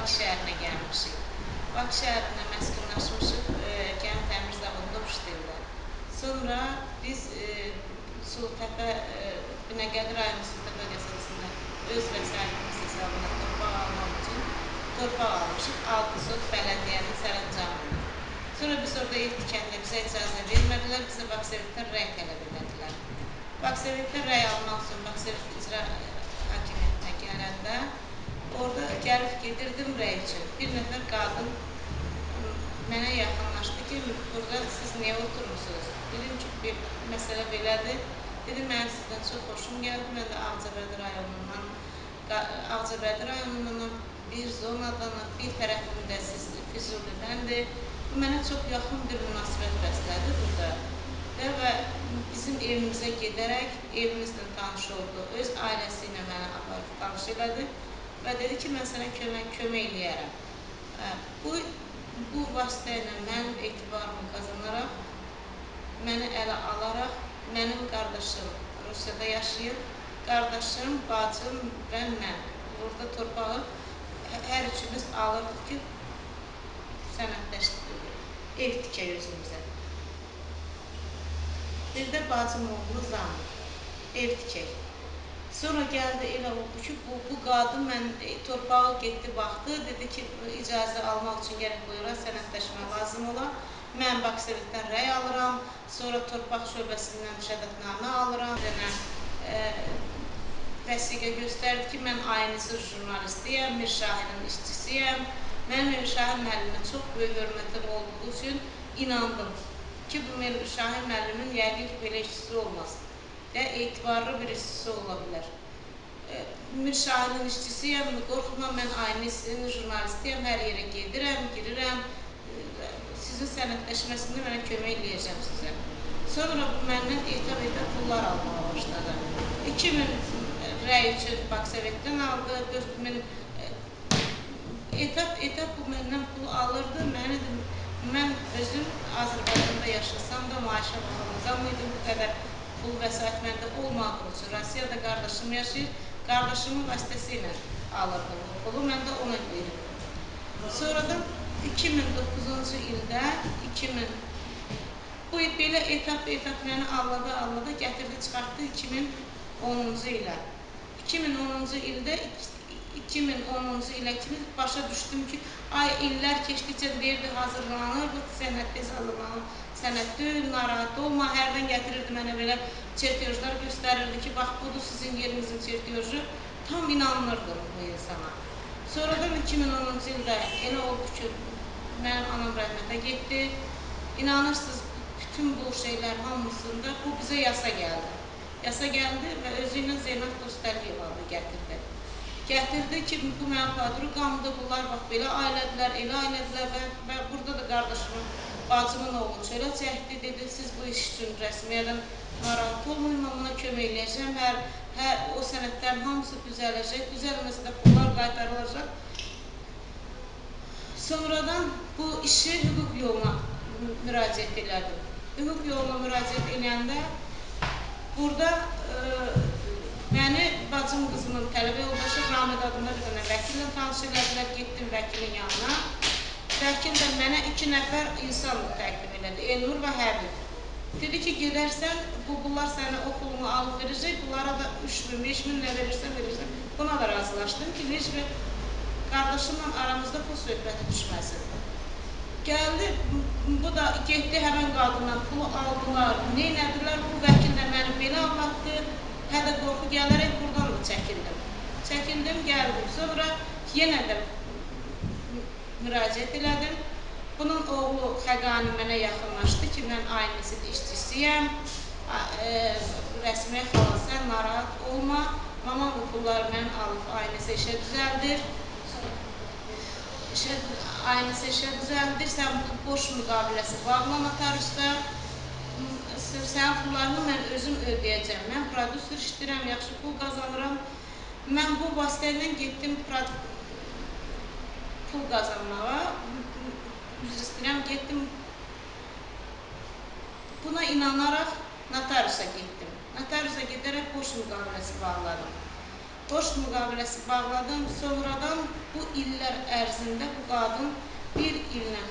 Bakı şəhərinə gəlmişik. Bakı şəhərində məskunlaşmışıq, Gəmi Təmir Zavodunda işləyirlər. Sonra biz Sultəpə, Binəqədi rayonu Sultəpə qəsəbəsində öz vəsaitimiz hesabına torpaq almaq üçün torpaq almışıq. 6 sot bələdiyyənin sərəncamında. Sonra biz orada ev tikəndə bizə icazə vermədilər, bizə Baksovetdən rəy tələb edədilər. Baksovetdən rəy almaq üçün Baksovet icra hakimiyyətinə gələndə orada gəlib gedirdim rəy üçün. Bir nəfər qadın mənə yaxınlaşdı ki, burada siz niyə oturmuşsunuz? Dedim ki, bir məsələ belədir. Dedim, mənim sizdən çox xoşum gəldi. Mən də Ağcabədi rayonundan, bir zonadan, bir tərəfində siz Füzulidəndir. Bu mənə çox yaxın bir münasibət bəslədi burada. Və bizim evimizə gedərək evimizlə tanış oldu. Öz ailəsi ilə mənə aparıb tanış elədi və dedi ki, mən sənə kömək eləyərəm. Bu vasitə ilə mənim etibarımı qazanaraq, məni ələ alaraq, mənim qardaşım Rusiyada yaşayır, qardaşım, bacım və mən burada torpağı hər üçümüz alırdıq ki, sənədləşdirdik, ev tikək özümüzə. Bir də bacım oğlu Zamir, ev tikək. Sonra gəldi, elə oldu ki, bu qadın mən torpağı getdi, baxdı, dedi ki, icazə almaq üçün gərək buyura sənədləşmə lazım ola. Mən Baksovetdən rəy alıram, sonra torpaq şöbəsindən şəhadətnamə alıram. Vəsiqə göstərdi ki, mən aynısız jurnalistiyəm, Mir Şahinin işçisiyəm. Mənim Mir Şahin müəllimə çox böyük hörmətim olduğu üçün inandım ki, bu Mir Şahin müəllimin yəqin ki, belə işçisi olmaz və etibarlı bir işçisi ola bilər. Mir Şahinin işçisiyəm, qorxma, mən aynısız jurnalistiyəm, hər yerə gedirəm, girirəm. Sizin sənədləşməsində mənə kömək eləyəcəm sizə. Sonra bu məndən etap pullar almağa başladı. 2000 rəy üçün Baksovetdən aldı, 4000 etap bu məndən pul alırdı. Mən özüm Azərbaycanda yaşasam da maaşa baxılacam idim. Bu qədər pul vəsait məndə olmadığı üçün Rusiyada qardaşım yaşayır. Qardaşımın vasitəsilə alırdım bu pulu, mən də ona verirdim. Sonradan 2009-cu ildə bu belə etap məni allada gətirdi, çıxartdı 2010-cu ilə. 2010-cu ilə kimi başa düşdüm ki, illər keçdikcə deyirdi, hazırlanır, bu sənəd tez hazırlanır, sənəd deyil, narahat olma, hərdən gətirirdi mənə belə çertyojlar göstərirdi ki, bax, budur sizin yerinizin çertyoju, tam inanmırdım bu insana. Sonradan 2010-cu ildə elə oldu ki, mənim anam rəhmətə getdi. İnanırsınız, bütün bu şeylər hamısında bu bizə yasa gəldi. Yasa gəldi və özü ilə Zeynəb Dostəliyevanı gətirdi. Gətirdi ki, bu mənim podruqamdır, bunlar bax, belə ailədilər, elə ailədilər və burada da qardaşımın, bacımın oğlu çölə çəkdi, dedi, siz bu iş üçün rəsmiyyədən narahat olmayın, mən buna kömək eləyəcəm, o sənədlərin hamısı düzələcək, düzəlməsə də pullar qaytarılacaq. Sonradan bu işi hüquq yoluna müraciət elədim. Hüquq yoluna müraciət eləyəndə burada məni bacım qızımın tələbə yoldaşı Ramid adında bir dənə vəkillə tanış elədilər, getdim vəkilin yanına. Vəkil də mənə 2 nəfər insan təqdim elədi, Elnur və Həbib. Dedi ki, gedərsən, bunlar səni o pulunu alıb verəcək, bunlara da 3000, 5000 nə verirsən. Buna da razılaşdım ki, heç bir qardaşımla aramızda pul söhbəti düşməsin. Gəldi, bu da getdi həmən qadından pulu aldılar, neynədilər, bu vəkil də məni belə anlattı, hədə qorxu gələrək buradan da çəkildim. Çəkildim, gəldim. Sonra yenə də müraciət elədim. Bunun oğlu Xəqani mənə yaxınlaşdı ki, mən aynısız işçisiyəm, rəsmiyə xala, sən narahat olma, mamam bu pulları mən alıb aynısı işə düzəldir. Aynısı işə düzəldir, sən boş müqaviləsi bağla notariusda, sənin pullarını mən özüm ödəyəcəm. Mən prodüser işləyirəm, yaxşı pul qazanıram. Mən bu vasitə ilə getdim pul qazanmağa, üzr istəyirəm, getdim. Buna inanaraq notariusa getdim. Notariusa gedərək boş müqaviləsi bağladım. borc müqaviləsi bağladım. Sonradan bu illər ərzində bu qadın bir illə,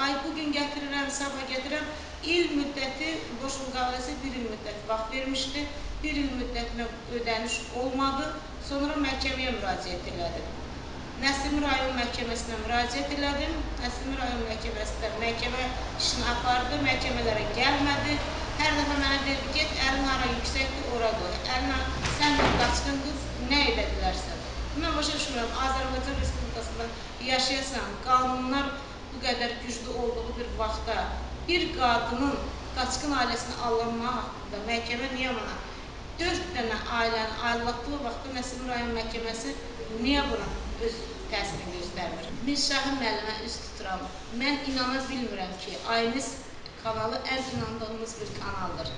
ay bugün gətirirəm, sabah gətirirəm, il müddəti borc müqaviləsi bir il müddəti vaxt vermişdi. Bir il müddətinə ödəniş olmadı. Sonra məhkəməyə müraciət elədim. Nəsimi rayon məhkəməsinə müraciət elədim. Nəsimi rayon məhkəməsində məhkəmə işini apardı, məhkəmələrə gəlmədi. Hər dəfə mənə deyirdi, get əlin hara yüksəkdir, ora qoy. Əlinə, sən bir qaçqın qız, nə edə bilərsən? Mən başa düşmürəm, Azərbaycan Respublikasında yaşayasan, qanunlar bu qədər güclü olduğu bir vaxtda bir qadının qaçqın ailəsini alınma haqqında məhkəmə niyə buna? 4 dənə ailənin ayrılatdığı vaxtda Nəsimi rayon məhkəməsi niyə buna öz təsirini göstərmir? Mirşahin müəllimə üz tuturam. Mən inana bilmirəm ki, Aynis kanalı ən inandığımız bir kanaldır.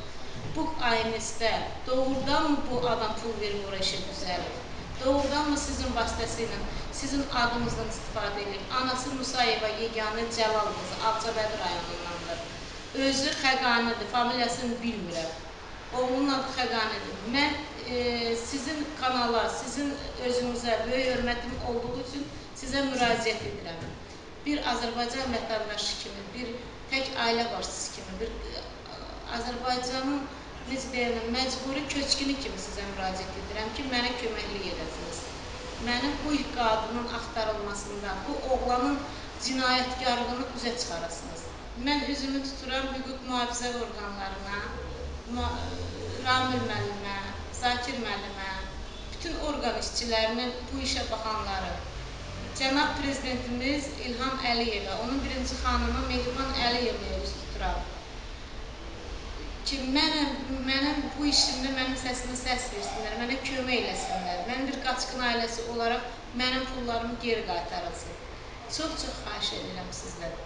Bu Aynisdə doğrudanmı bu adam pul verib oraya işə düzəlib? Doğrudanmı sizin vasitəsilə, sizin adınızdan istifadə edib? Anası Musayeva Yeganə Cəlal qızı, Ağcabədi rayonundandır. Özü Xəqanidir, familiyasını bilmirəm. Oğlunun adı Xəqanidir. Mən sizin kanala, sizin özünüzə böyük hörmətim olduğu üçün sizə müraciət edirəm. Bir Azərbaycan vətəndaşı kimi, bir tək ailə başçısı kimi, bir Azərbaycanın necə deyirəm, məcburi köçkini kimi sizə müraciət edirəm ki, mənə köməklik edəsiniz. Mənim bu qadının axtarılmasında, bu oğlanın cinayətkarlığını üzə çıxarasınız. Mən üzümü tuturam hüquq mühafizə orqanlarına, Ramil müəllimə, Zakir müəllimə, bütün orqan işçilərinin, bu işə baxanları, cənab prezidentimiz İlham Əliyevə, onun birinci xanımı Mehriban Əliyevə üz tuturam ki, mənim bu işimdə mənim səsimi səs versinlər, mənə kömək eləsinlər. Mən bir qaçqın ailəsi olaraq mənim pullarımı geri qaytarılsın. Çox-çox xahiş edirəm sizdən.